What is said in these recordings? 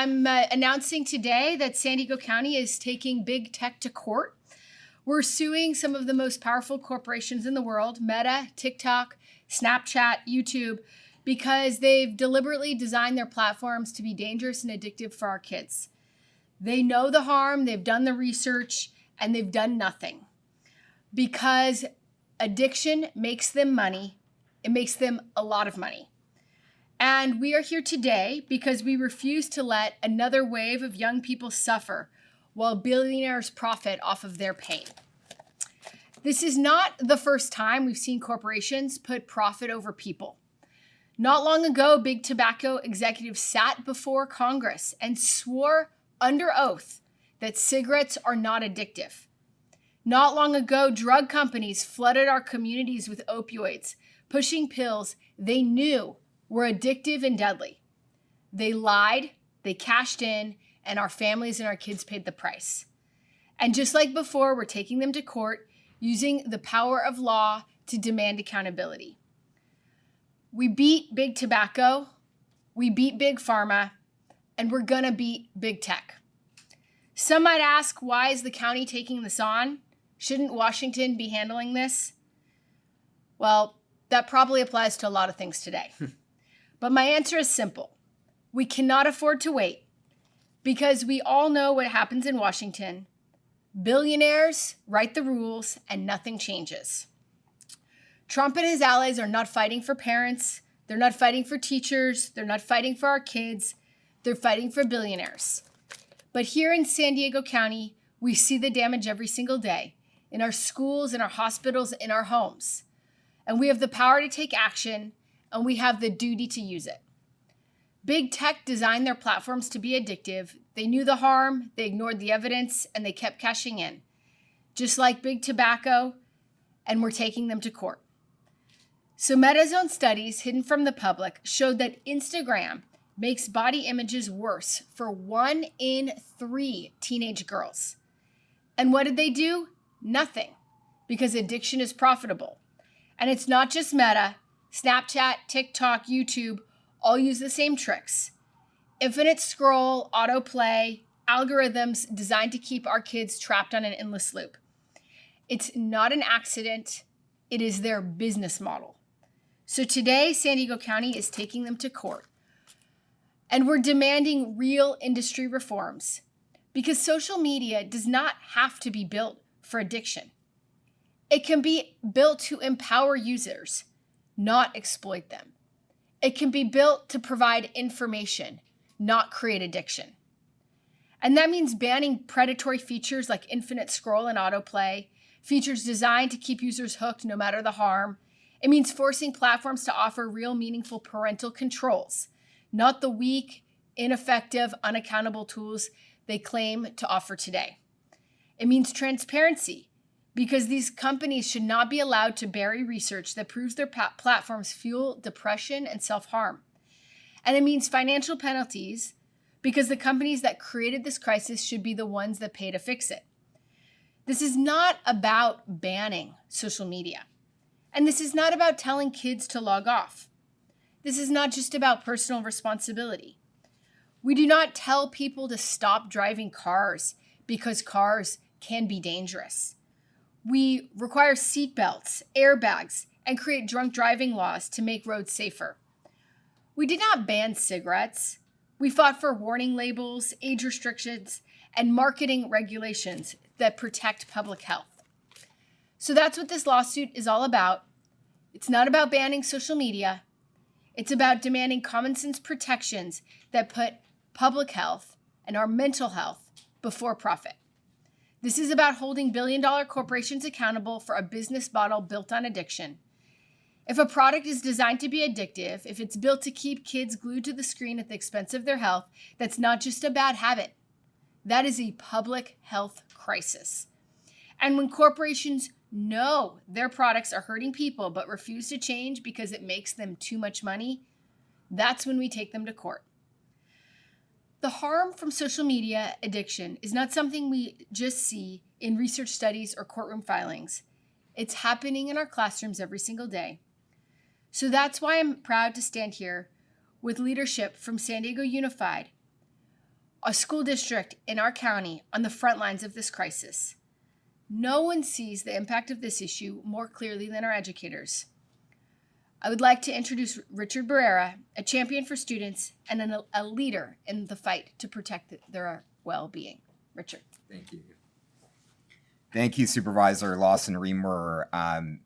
I'm announcing today that San Diego County is taking big tech to court. We're suing some of the most powerful corporations in the world, Meta, TikTok, Snapchat, YouTube, because they've deliberately designed their platforms to be dangerous and addictive for our kids. They know the harm, they've done the research, and they've done nothing. Because addiction makes them money. It makes them a lot of money. And we are here today because we refuse to let another wave of young people suffer while billionaires profit off of their pain. This is not the first time we've seen corporations put profit over people. Not long ago, big tobacco executives sat before Congress and swore under oath that cigarettes are not addictive. Not long ago, drug companies flooded our communities with opioids, pushing pills they knew were addictive and deadly. They lied, they cashed in, and our families and our kids paid the price. And just like before, we're taking them to court using the power of law to demand accountability. We beat big tobacco, we beat big pharma, and we're gonna beat big tech. Some might ask, why is the county taking this on? Shouldn't Washington be handling this? Well, that probably applies to a lot of things today. But my answer is simple. We cannot afford to wait because we all know what happens in Washington. Billionaires write the rules and nothing changes. Trump and his allies are not fighting for parents. They're not fighting for teachers. They're not fighting for our kids. They're fighting for billionaires. But here in San Diego County, we see the damage every single day in our schools, in our hospitals, in our homes. And we have the power to take action, and we have the duty to use it. Big tech designed their platforms to be addictive. They knew the harm, they ignored the evidence, and they kept cashing in. Just like big tobacco, and we're taking them to court. So Meta's own studies, hidden from the public, showed that Instagram makes body images worse for 1 in 3 teenage girls. And what did they do? Nothing, because addiction is profitable. And it's not just Meta. Snapchat, TikTok, YouTube all use the same tricks. Infinite scroll, autoplay, algorithms designed to keep our kids trapped on an endless loop. It's not an accident. It is their business model. So today, San Diego County is taking them to court. And we're demanding real industry reforms because social media does not have to be built for addiction. It can be built to empower users, not exploit them. It can be built to provide information, not create addiction. And that means banning predatory features like infinite scroll and autoplay, features designed to keep users hooked no matter the harm. It means forcing platforms to offer real meaningful parental controls, not the weak, ineffective, unaccountable tools they claim to offer today. It means transparency, because these companies should not be allowed to bury research that proves their platforms fuel depression and self-harm. And it means financial penalties, because the companies that created this crisis should be the ones that pay to fix it. This is not about banning social media. And this is not about telling kids to log off. This is not just about personal responsibility. We do not tell people to stop driving cars because cars can be dangerous. We require seatbelts, airbags, and create drunk driving laws to make roads safer. We did not ban cigarettes. We fought for warning labels, age restrictions, and marketing regulations that protect public health. So that's what this lawsuit is all about. It's not about banning social media. It's about demanding common sense protections that put public health and our mental health before profit. This is about holding billion-dollar corporations accountable for a business model built on addiction. If a product is designed to be addictive, if it's built to keep kids glued to the screen at the expense of their health, that's not just a bad habit. That is a public health crisis. And when corporations know their products are hurting people but refuse to change because it makes them too much money, that's when we take them to court. The harm from social media addiction is not something we just see in research studies or courtroom filings. It's happening in our classrooms every single day. So that's why I'm proud to stand here with leadership from San Diego Unified, a school district in our county on the front lines of this crisis. No one sees the impact of this issue more clearly than our educators. I would like to introduce Richard Barrera, a champion for students and a leader in the fight to protect their well-being. Richard. Thank you. Thank you, Supervisor Lawson-Remer,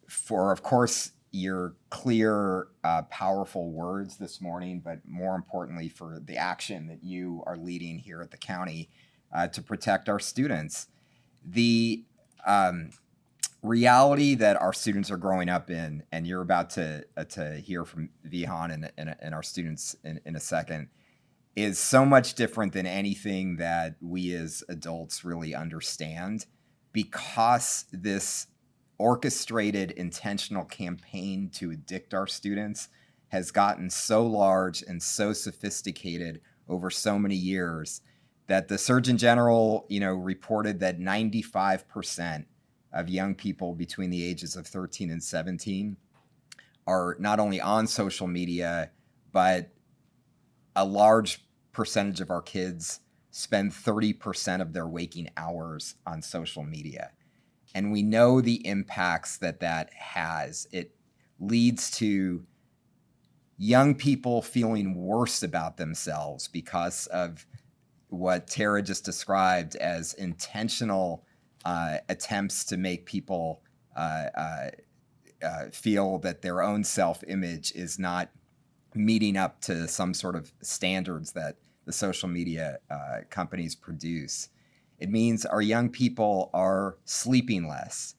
for, of course, your clear, powerful words this morning, but more importantly, for the action that you are leading here at the county to protect our students. The reality that our students are growing up in, and you're about to hear from Vihan and our students in a second, is so much different than anything that we as adults really understand, because this orchestrated, intentional campaign to addict our students has gotten so large and so sophisticated over so many years that the Surgeon General, reported that 95% of young people between the ages of 13 and 17 are not only on social media, but a large percentage of our kids spend 30% of their waking hours on social media. And we know the impacts that has. It leads to young people feeling worse about themselves because of what Terra just described as intentional attempts to make people feel that their own self-image is not meeting up to some sort of standards that the social media companies produce. It means our young people are sleeping less,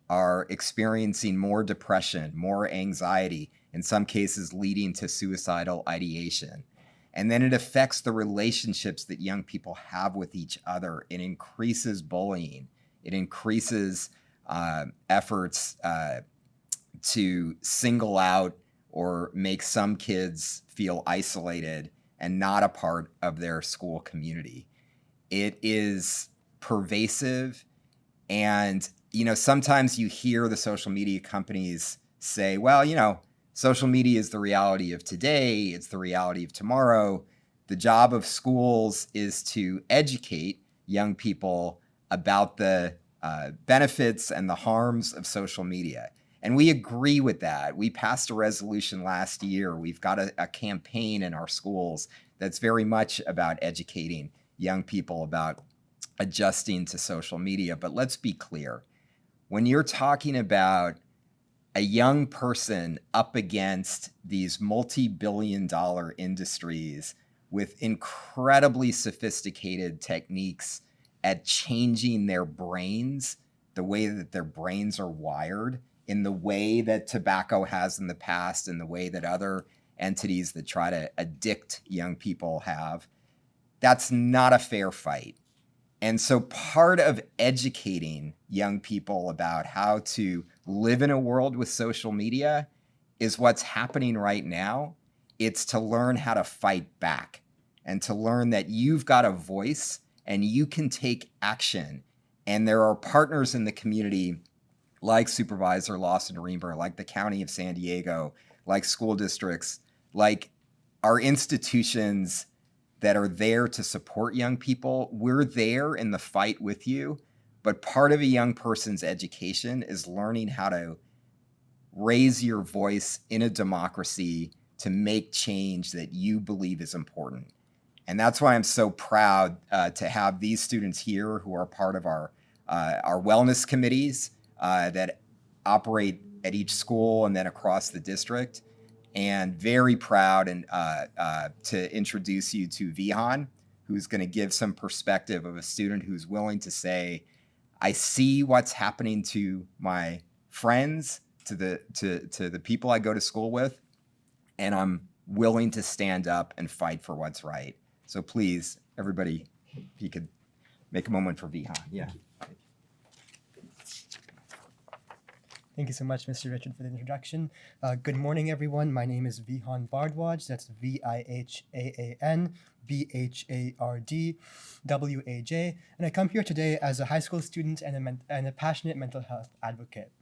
are experiencing more depression, more anxiety, in some cases leading to suicidal ideation. And then it affects the relationships that young people have with each other. It increases bullying. It increases efforts to single out or make some kids feel isolated and not a part of their school community. It is pervasive. And, sometimes you hear the social media companies say, well, social media is the reality of today. It's the reality of tomorrow. The job of schools is to educate young people about the benefits and the harms of social media. And we agree with that. We passed a resolution last year. We've got a campaign in our schools that's very much about educating young people about adjusting to social media. But let's be clear. When you're talking about a young person up against these multi-billion-dollar industries with incredibly sophisticated techniques at changing their brains, the way that their brains are wired, in the way that tobacco has in the past, in the way that other entities that try to addict young people have, that's not a fair fight. And so part of educating young people about how to live in a world with social media is what's happening right now. It's to learn how to fight back and to learn that you've got a voice and you can take action. And there are partners in the community like Supervisor Lawson-Remer, like the County of San Diego, like school districts, like our institutions that are there to support young people. We're there in the fight with you, but part of a young person's education is learning how to raise your voice in a democracy to make change that you believe is important. And that's why I'm so proud to have these students here who are part of our wellness committees that operate at each school and then across the district. And very proud and to introduce you to Vihan, who's going to give some perspective of a student who's willing to say, I see what's happening to my friends, to the people I go to school with, and I'm willing to stand up and fight for what's right. So please, everybody, if you could make a moment for Vihan. Yeah. Thank you so much, Mr. Richard, for the introduction. Good morning, everyone. My name is Vihan Bhardwaj. That's Vihaan Bhardwaj, and I come here today as a high school student and a passionate mental health advocate.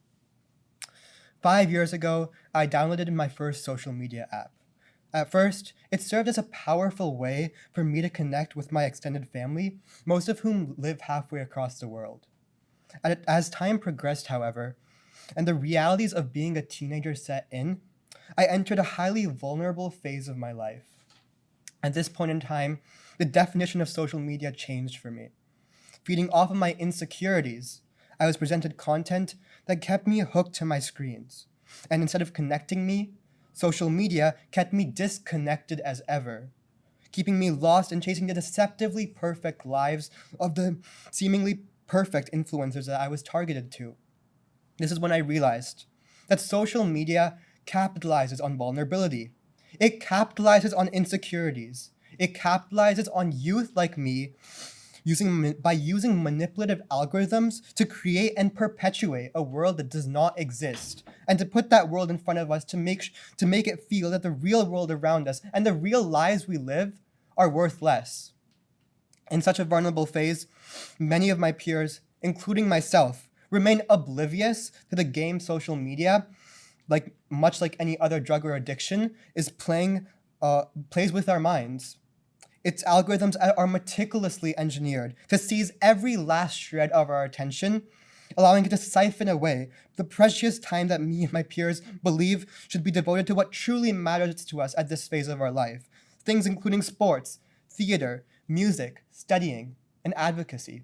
5 years ago, I downloaded my first social media app. At first, it served as a powerful way for me to connect with my extended family, most of whom live halfway across the world. As time progressed, however, and the realities of being a teenager set in, I entered a highly vulnerable phase of my life. At this point in time, the definition of social media changed for me. Feeding off of my insecurities, I was presented content that kept me hooked to my screens. And instead of connecting me, social media kept me disconnected as ever, keeping me lost in chasing the deceptively perfect lives of the seemingly perfect influencers that I was targeted to. This is when I realized that social media capitalizes on vulnerability. It capitalizes on insecurities. It capitalizes on youth like me by using manipulative algorithms to create and perpetuate a world that does not exist, and to put that world in front of us to make it feel that the real world around us and the real lives we live are worth less. In such a vulnerable phase, many of my peers, including myself, remain oblivious to the game social media, much like any other drug or addiction, plays with our minds. Its algorithms are meticulously engineered to seize every last shred of our attention, allowing it to siphon away the precious time that me and my peers believe should be devoted to what truly matters to us at this phase of our life. Things including sports, theater, music, studying, and advocacy.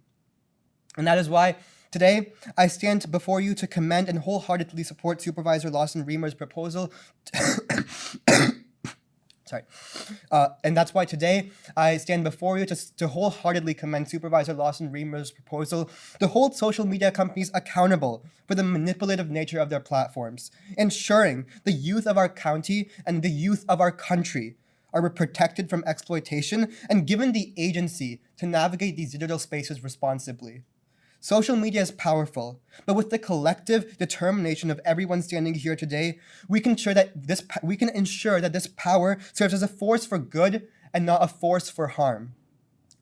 And that is why today I stand before you to commend and wholeheartedly support Supervisor Lawson-Remer's proposal. And that's why today I stand before you to wholeheartedly commend Supervisor Lawson-Remer's proposal to hold social media companies accountable for the manipulative nature of their platforms, ensuring the youth of our county and the youth of our country are protected from exploitation and given the agency to navigate these digital spaces responsibly. Social media is powerful, but with the collective determination of everyone standing here today, we can ensure that this power serves as a force for good and not a force for harm.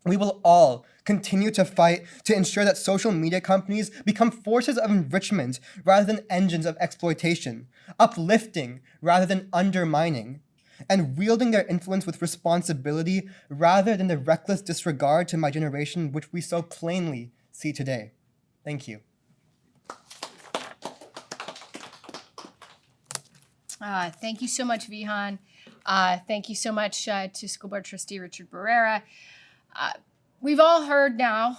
We will all continue to fight to ensure that social media companies become forces of enrichment rather than engines of exploitation, uplifting rather than undermining, and wielding their influence with responsibility rather than the reckless disregard to my generation which we so plainly see today. Thank you. Thank you so much, Vihan. Thank you so much to School Board Trustee Richard Barrera. We've all heard now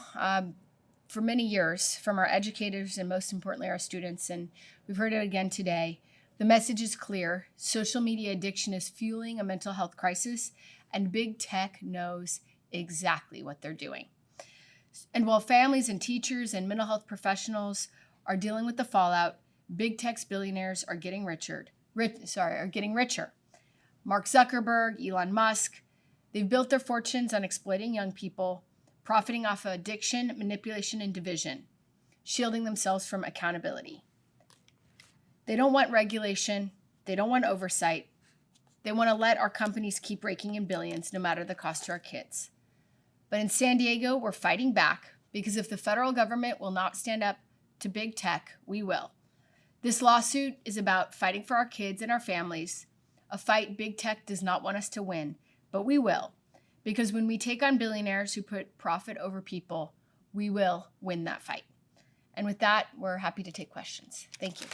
for many years from our educators and most importantly our students, and we've heard it again today. The message is clear. Social media addiction is fueling a mental health crisis, and big tech knows exactly what they're doing. And while families and teachers and mental health professionals are dealing with the fallout, big tech's billionaires are getting richer. Mark Zuckerberg, Elon Musk, they've built their fortunes on exploiting young people, profiting off of addiction, manipulation, and division, shielding themselves from accountability. They don't want regulation. They don't want oversight. They want to let our companies keep raking in billions, no matter the cost to our kids. But in San Diego, we're fighting back because if the federal government will not stand up to big tech, we will. This lawsuit is about fighting for our kids and our families, a fight big tech does not want us to win, but we will. Because when we take on billionaires who put profit over people, we will win that fight. And with that, we're happy to take questions. Thank you.